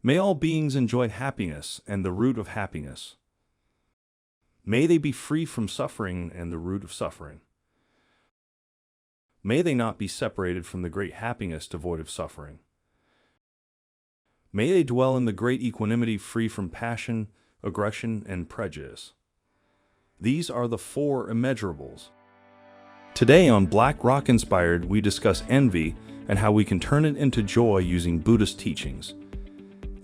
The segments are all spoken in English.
May all beings enjoy happiness and the root of happiness. May they be free from suffering and the root of suffering. May they not be separated from the great happiness devoid of suffering. May they dwell in the great equanimity free from passion, aggression, and prejudice. These are the four immeasurables. Today on Black Rock Inspired, we discuss envy and how we can turn it into joy using Buddhist teachings.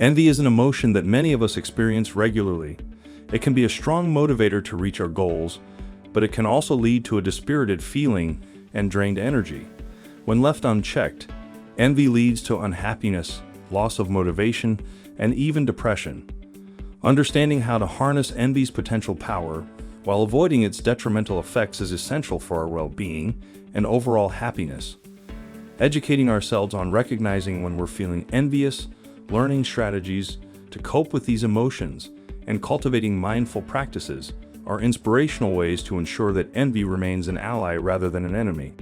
Envy is an emotion that many of us experience regularly. It can be a strong motivator to reach our goals, but it can also lead to a dispirited feeling and drained energy. When left unchecked, envy leads to unhappiness, loss of motivation, and even depression. Understanding how to harness envy's potential power while avoiding its detrimental effects is essential for our well-being and overall happiness. Educating ourselves on recognizing when we're feeling envious, learning strategies to cope with these emotions, and cultivating mindful practices are inspirational ways to ensure that envy remains an ally rather than an enemy.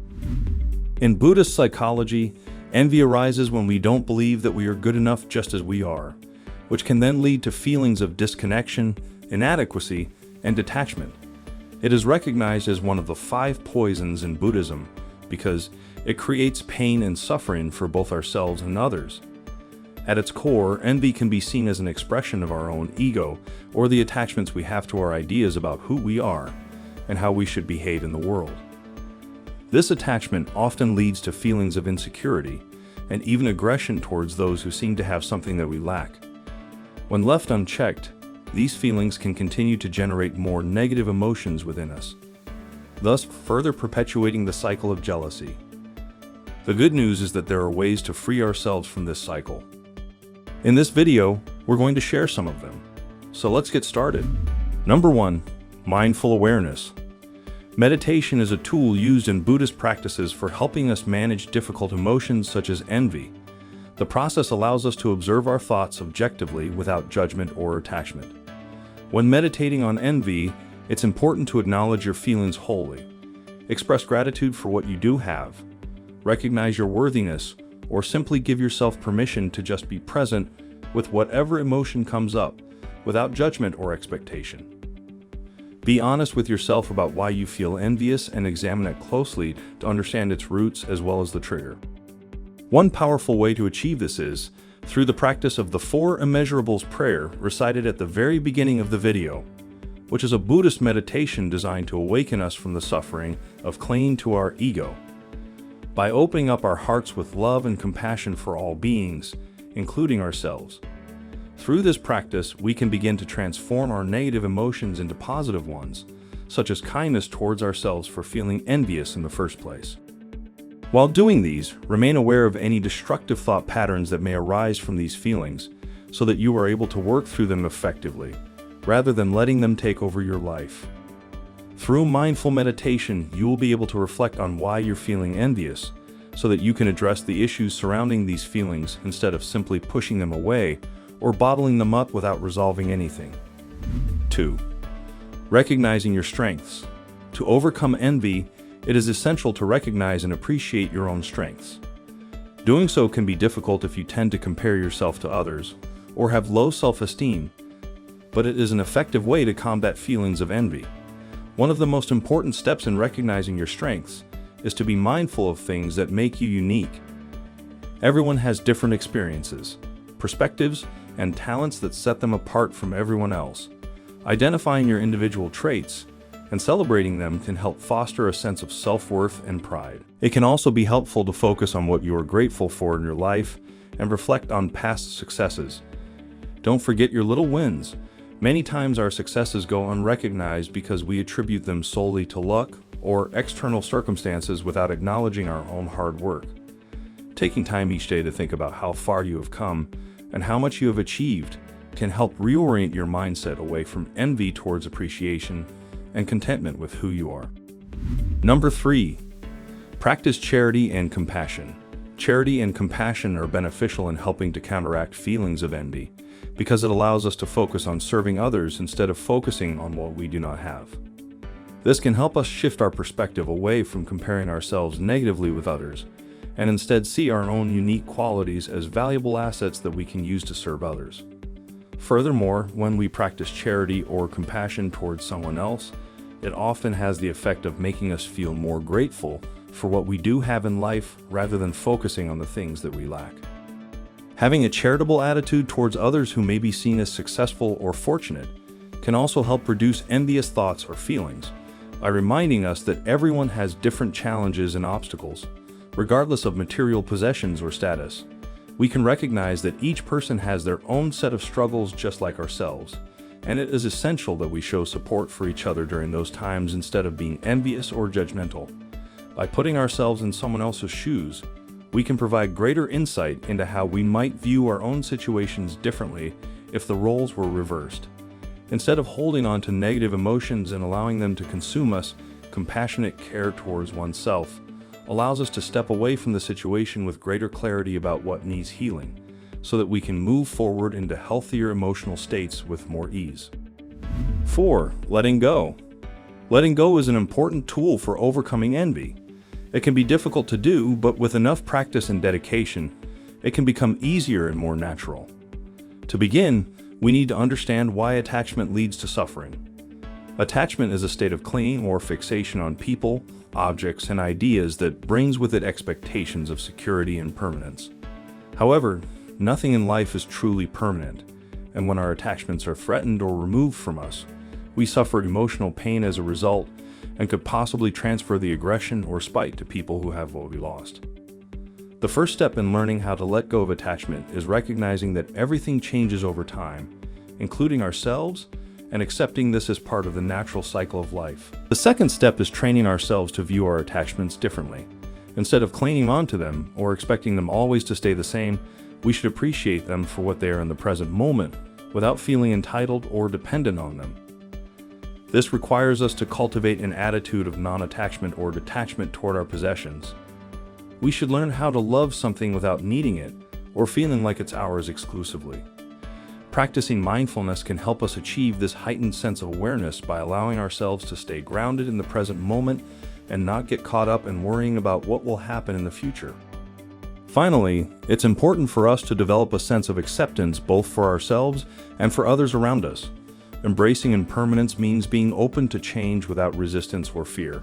In Buddhist psychology, envy arises when we don't believe that we are good enough just as we are, which can then lead to feelings of disconnection, inadequacy, and detachment. It is recognized as one of the 5 poisons in Buddhism because it creates pain and suffering for both ourselves and others. At its core, envy can be seen as an expression of our own ego or the attachments we have to our ideas about who we are and how we should behave in the world. This attachment often leads to feelings of insecurity and even aggression towards those who seem to have something that we lack. When left unchecked, these feelings can continue to generate more negative emotions within us, thus further perpetuating the cycle of jealousy. The good news is that there are ways to free ourselves from this cycle. In this video, we're going to share some of them. So let's get started. Number 1, mindful awareness. Meditation is a tool used in Buddhist practices for helping us manage difficult emotions such as envy. The process allows us to observe our thoughts objectively without judgment or attachment. When meditating on envy, it's important to acknowledge your feelings wholly. Express gratitude for what you do have. Recognize your worthiness, or simply give yourself permission to just be present with whatever emotion comes up, without judgment or expectation. Be honest with yourself about why you feel envious and examine it closely to understand its roots as well as the trigger. One powerful way to achieve this is through the practice of the 4 immeasurables prayer recited at the very beginning of the video, which is a Buddhist meditation designed to awaken us from the suffering of clinging to our ego. By opening up our hearts with love and compassion for all beings, including ourselves. Through this practice, we can begin to transform our negative emotions into positive ones, such as kindness towards ourselves for feeling envious in the first place. While doing these, remain aware of any destructive thought patterns that may arise from these feelings, so that you are able to work through them effectively, rather than letting them take over your life. Through mindful meditation, you will be able to reflect on why you're feeling envious, so that you can address the issues surrounding these feelings instead of simply pushing them away or bottling them up without resolving anything. 2. Recognizing your strengths. To overcome envy, it is essential to recognize and appreciate your own strengths. Doing so can be difficult if you tend to compare yourself to others or have low self-esteem, but it is an effective way to combat feelings of envy. One of the most important steps in recognizing your strengths is to be mindful of things that make you unique. Everyone has different experiences, perspectives, and talents that set them apart from everyone else. Identifying your individual traits and celebrating them can help foster a sense of self-worth and pride. It can also be helpful to focus on what you are grateful for in your life and reflect on past successes. Don't forget your little wins. Many times our successes go unrecognized because we attribute them solely to luck or external circumstances without acknowledging our own hard work. Taking time each day to think about how far you have come and how much you have achieved can help reorient your mindset away from envy towards appreciation and contentment with who you are. Number 3, practice charity and compassion. Charity and compassion are beneficial in helping to counteract feelings of envy because it allows us to focus on serving others instead of focusing on what we do not have. This can help us shift our perspective away from comparing ourselves negatively with others and instead see our own unique qualities as valuable assets that we can use to serve others. Furthermore, when we practice charity or compassion towards someone else, it often has the effect of making us feel more grateful for what we do have in life rather than focusing on the things that we lack. Having a charitable attitude towards others who may be seen as successful or fortunate can also help reduce envious thoughts or feelings by reminding us that everyone has different challenges and obstacles, regardless of material possessions or status. We can recognize that each person has their own set of struggles just like ourselves, and it is essential that we show support for each other during those times instead of being envious or judgmental. By putting ourselves in someone else's shoes, we can provide greater insight into how we might view our own situations differently if the roles were reversed. Instead of holding on to negative emotions and allowing them to consume us, compassionate care towards oneself allows us to step away from the situation with greater clarity about what needs healing, so that we can move forward into healthier emotional states with more ease. 4. Letting go. Letting go is an important tool for overcoming envy. It can be difficult to do, but with enough practice and dedication, it can become easier and more natural. To begin, we need to understand why attachment leads to suffering. Attachment is a state of clinging or fixation on people, objects, and ideas that brings with it expectations of security and permanence. However, nothing in life is truly permanent, and when our attachments are threatened or removed from us, we suffer emotional pain as a result and could possibly transfer the aggression or spite to people who have what we lost. The first step in learning how to let go of attachment is recognizing that everything changes over time, including ourselves, and accepting this as part of the natural cycle of life. The second step is training ourselves to view our attachments differently. Instead of clinging onto them or expecting them always to stay the same, we should appreciate them for what they are in the present moment, without feeling entitled or dependent on them. This requires us to cultivate an attitude of non-attachment or detachment toward our possessions. We should learn how to love something without needing it or feeling like it's ours exclusively. Practicing mindfulness can help us achieve this heightened sense of awareness by allowing ourselves to stay grounded in the present moment and not get caught up in worrying about what will happen in the future. Finally, it's important for us to develop a sense of acceptance both for ourselves and for others around us. Embracing impermanence means being open to change without resistance or fear.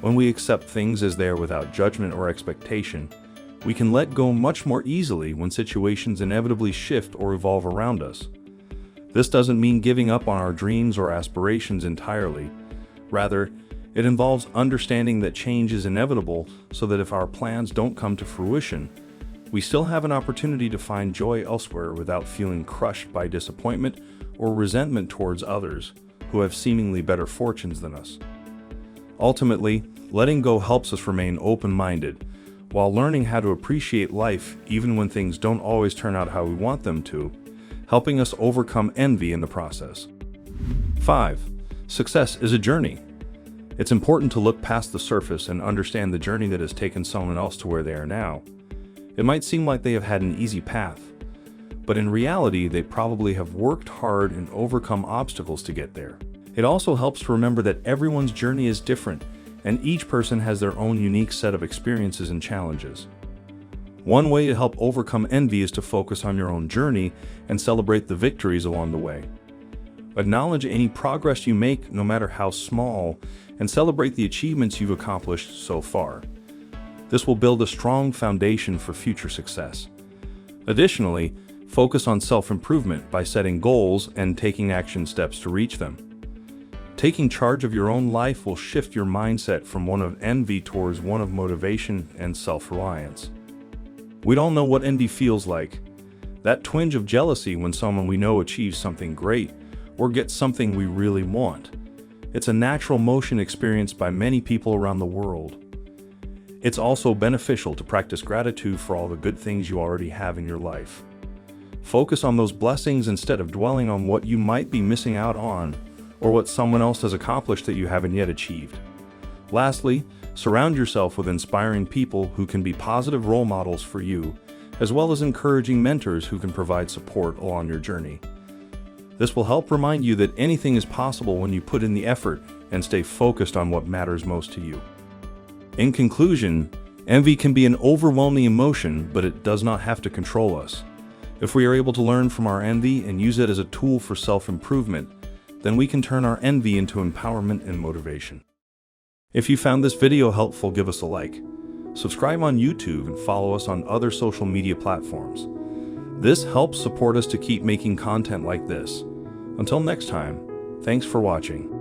When we accept things as they are without judgment or expectation, we can let go much more easily when situations inevitably shift or evolve around us. This doesn't mean giving up on our dreams or aspirations entirely. Rather, it involves understanding that change is inevitable so that if our plans don't come to fruition, we still have an opportunity to find joy elsewhere without feeling crushed by disappointment or resentment towards others who have seemingly better fortunes than us. Ultimately, letting go helps us remain open-minded, while learning how to appreciate life even when things don't always turn out how we want them to, helping us overcome envy in the process. 5. Success is a journey. It's important to look past the surface and understand the journey that has taken someone else to where they are now. It might seem like they have had an easy path, but in reality, they probably have worked hard and overcome obstacles to get there. It also helps to remember that everyone's journey is different, and each person has their own unique set of experiences and challenges. One way to help overcome envy is to focus on your own journey and celebrate the victories along the way. Acknowledge any progress you make, no matter how small, and celebrate the achievements you've accomplished so far. This will build a strong foundation for future success. Additionally, focus on self-improvement by setting goals and taking action steps to reach them. Taking charge of your own life will shift your mindset from one of envy towards one of motivation and self-reliance. We all know what envy feels like. That twinge of jealousy when someone we know achieves something great or gets something we really want. It's a natural emotion experienced by many people around the world. It's also beneficial to practice gratitude for all the good things you already have in your life. Focus on those blessings instead of dwelling on what you might be missing out on or what someone else has accomplished that you haven't yet achieved. Lastly, surround yourself with inspiring people who can be positive role models for you, as well as encouraging mentors who can provide support along your journey. This will help remind you that anything is possible when you put in the effort and stay focused on what matters most to you. In conclusion, Envy can be an overwhelming emotion, but it does not have to control us. If we are able to learn from our envy and use it as a tool for self-improvement, then we can turn our envy into empowerment and motivation. If you found this video helpful, give us a like. Subscribe on YouTube and follow us on other social media platforms. This helps support us to keep making content like this. Until next time, thanks for watching.